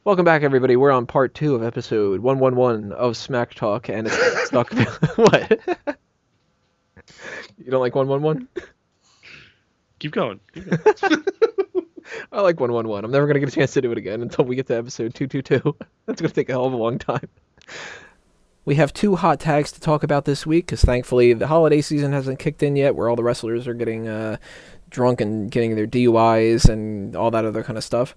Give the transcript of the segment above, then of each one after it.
Welcome back, everybody. We're on part 2 of episode 111 of Smack Talk, and it's stuck. What? You don't like 111? Keep going. I like 111. I'm never going to get a chance to do it again until we get to episode 222. That's going to take a hell of a long time. We have 2 hot tags to talk about this week, because thankfully the holiday season hasn't kicked in yet, where all the wrestlers are getting drunk and getting their DUIs and all that other kind of stuff.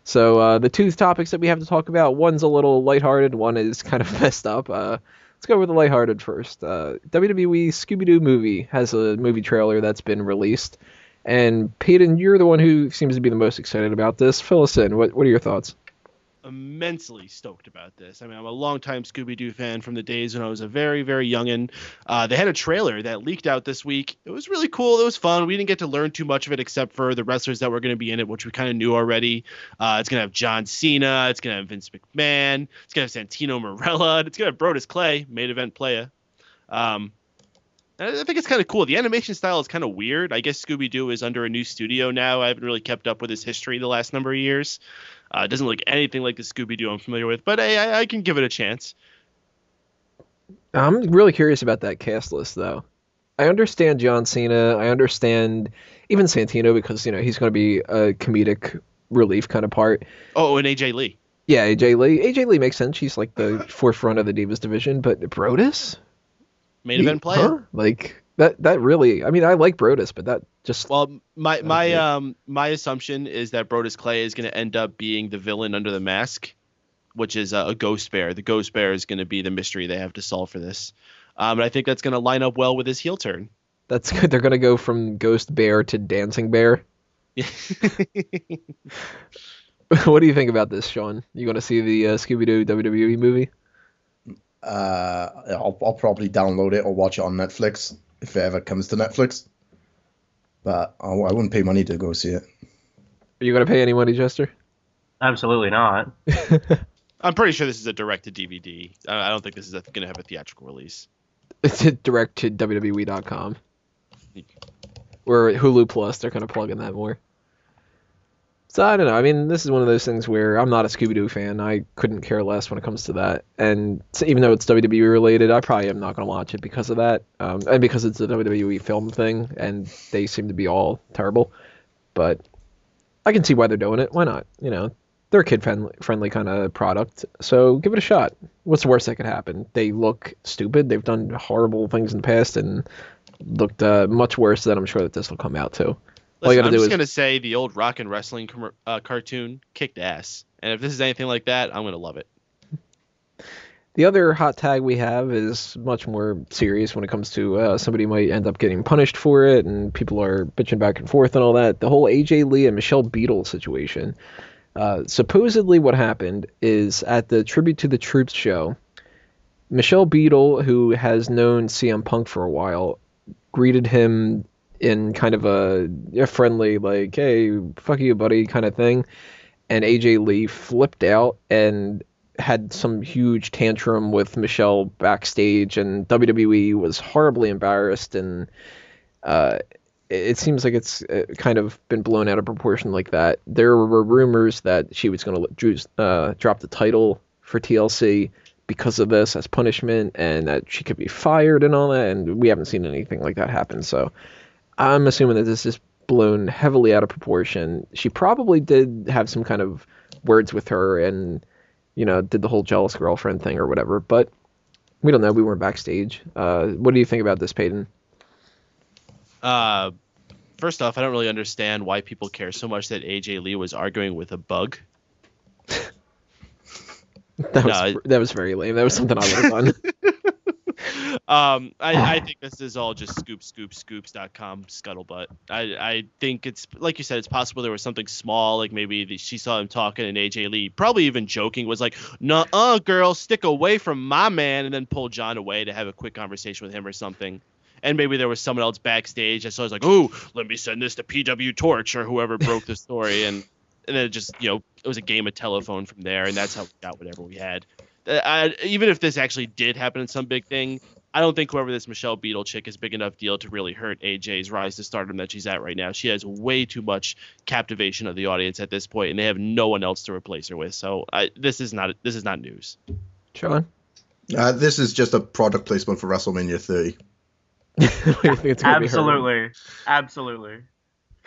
So the 2 topics that we have to talk about, one's a little lighthearted, one is kind of messed up. Let's go with the lighthearted first. WWE Scooby Doo movie has a movie trailer that's been released. And Peyton, you're the one who seems to be the most excited about this. Fill us in. What are your thoughts? Immensely stoked about this. I mean, I'm a longtime Scooby Doo fan from the days when I was a very, very youngin'. They had a trailer that leaked out this week. It was really cool. It was fun. We didn't get to learn too much of it except for the wrestlers that were going to be in it, which we kind of knew already. It's going to have John Cena. It's going to have Vince McMahon. It's going to have Santino Marella. It's going to have Brodus Clay, main event player. I think it's kind of cool. The animation style is kind of weird. I guess Scooby-Doo is under a new studio now. I haven't really kept up with his history the last number of years. It doesn't look anything like the Scooby-Doo I'm familiar with, but I can give it a chance. I'm really curious about that cast list, though. I understand John Cena. I understand even Santino because, he's going to be a comedic relief kind of part. Oh, and AJ Lee. Yeah, AJ Lee. AJ Lee makes sense. She's like the forefront of the Divas division, but Brodus? Main event player. Huh? Like that really. I mean, I like Brodus, but that just. Well, my assumption is that Brodus Clay is going to end up being the villain under the mask, which is a ghost bear. The ghost bear is going to be the mystery they have to solve for this. And I think that's going to line up well with his heel turn. That's good. They're going to go from ghost bear to dancing bear. What do you think about this, Sean? You going to see the Scooby-Doo WWE movie? I'll probably download it or watch it on Netflix if it ever comes to Netflix. But I wouldn't pay money to go see it. Are you going to pay any money, Jester? Absolutely not. I'm pretty sure this is a direct-to-DVD. I don't think this is going to have a theatrical release. It's a direct to WWE.com. Or Hulu Plus, they're kind of plugging that more. So I don't know. I mean, this is one of those things where I'm not a Scooby-Doo fan. I couldn't care less when it comes to that. And so even though it's WWE related, I probably am not going to watch it because of that. And because it's a WWE film thing, and they seem to be all terrible. But I can see why they're doing it. Why not? They're a kid-friendly kind of product. So give it a shot. What's the worst that could happen? They look stupid. They've done horrible things in the past and looked much worse than I'm sure that this will come out to. Listen, I'm just going to say the old rock and wrestling cartoon kicked ass. And if this is anything like that, I'm going to love it. The other hot tag we have is much more serious when it comes to somebody might end up getting punished for it, and people are bitching back and forth and all that. The whole AJ Lee and Michelle Beadle situation. Supposedly what happened is at the Tribute to the Troops show, Michelle Beadle, who has known CM Punk for a while, greeted him in kind of a friendly, like, hey, fuck you, buddy, kind of thing. And AJ Lee flipped out and had some huge tantrum with Michelle backstage, and WWE was horribly embarrassed, and it seems like it's kind of been blown out of proportion like that. There were rumors that she was going to drop the title for TLC because of this as punishment, and that she could be fired and all that, and we haven't seen anything like that happen, so I'm assuming that this is blown heavily out of proportion. She probably did have some kind of words with her and, did the whole jealous girlfriend thing or whatever, but we don't know. We weren't backstage. What do you think about this, Peyton? First off, I don't really understand why people care so much that AJ Lee was arguing with a bug. That was very lame. That was something I would have done. I think this is all just scoops.com scuttlebutt. I think it's, like you said, it's possible there was something small, like maybe she saw him talking and AJ Lee, probably even joking, was like, "Nuh-uh, girl, stick away from my man," and then pull John away to have a quick conversation with him or something. And maybe there was someone else backstage. So I was like, "Ooh, let me send this to PW Torch or whoever broke the story," and then it just, it was a game of telephone from there, and that's how we got whatever we had. Even if this actually did happen in some big thing, I don't think whoever this Michelle Beadle chick is big enough deal to really hurt AJ's rise to stardom that she's at right now. She has way too much captivation of the audience at this point, and they have no one else to replace her with. So this is not news. Sean? This is just a product placement for WrestleMania 30. What do you think it's gonna be her? Absolutely.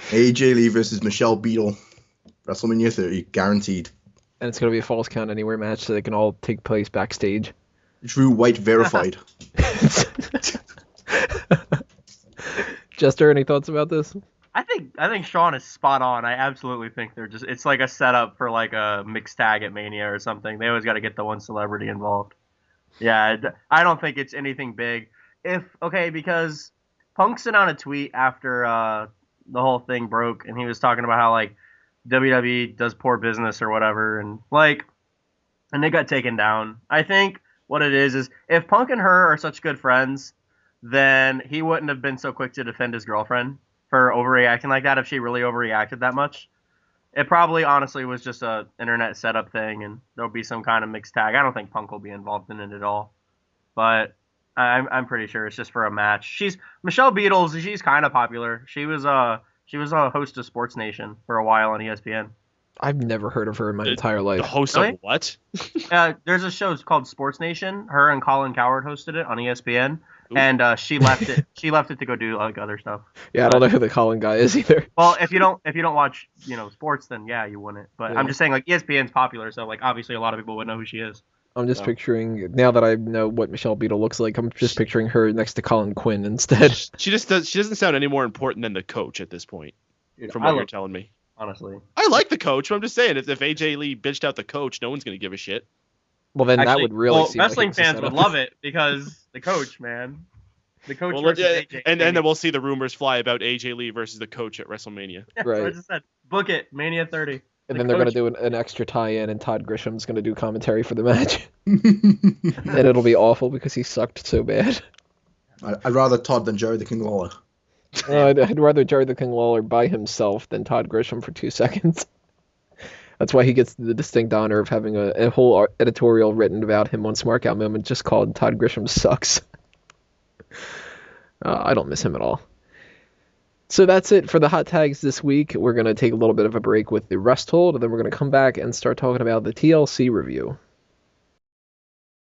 AJ Lee versus Michelle Beadle. WrestleMania 30, guaranteed. And it's going to be a Falls Count Anywhere match, so they can all take place backstage. Drew White verified. Jester, any thoughts about this? I think Sean is spot on. I absolutely think it's like a setup for like a mixed tag at Mania or something. They always got to get the one celebrity involved. Yeah, I don't think it's anything big. Because Punk sent out a tweet after the whole thing broke, and he was talking about how like WWE does poor business or whatever, and they got taken down. I think what it is if Punk and her are such good friends, then he wouldn't have been so quick to defend his girlfriend for overreacting like that if she really overreacted that much. It probably honestly was just a internet setup thing, and there'll be some kind of mixed tag. I don't think Punk will be involved in it at all, but I'm pretty sure it's just for a match. Michelle Beadle. She's kind of popular. She was a host of Sports Nation for a while on ESPN. I've never heard of her in my entire life. The host Really? of what? There's a show called Sports Nation. Her and Colin Cowherd hosted it on ESPN, and she left it. She left it to go do like other stuff. Yeah, I don't know who the Colin guy is either. Well, if you don't watch sports, then yeah, you wouldn't. But Yeah. I'm just saying like ESPN's popular, so like obviously a lot of people would know who she is. I'm just picturing, now that I know what Michelle Beadle looks like, I'm just picturing her next to Colin Quinn instead. She doesn't sound any more important than the coach at this point, from what you're telling me. Honestly, I like the coach, but I'm just saying if AJ Lee bitched out the coach, no one's gonna give a shit. Well, then that would really seem like wrestling it's a fans would setup. love it because the coach, man. The coach Well, versus yeah, AJ. and then we'll see the rumors fly about AJ Lee versus the coach at WrestleMania. Yeah, Right. so I just said, book it, Mania 30. And The then they're going to coach- do an extra tie-in, and Todd Grisham's going to do commentary for the match. And it'll be awful because he sucked so bad. I'd rather Todd than Jerry the King Lawler. I'd rather Jerry the King Lawler by himself than Todd Grisham for 2 seconds. That's why he gets the distinct honor of having a whole editorial written about him on Smark Out Moment just called Todd Grisham Sucks. I don't miss him at all. So that's it for the hot tags this week. We're going to take a little bit of a break with the rest hold, and then we're going to come back and start talking about the TLC review.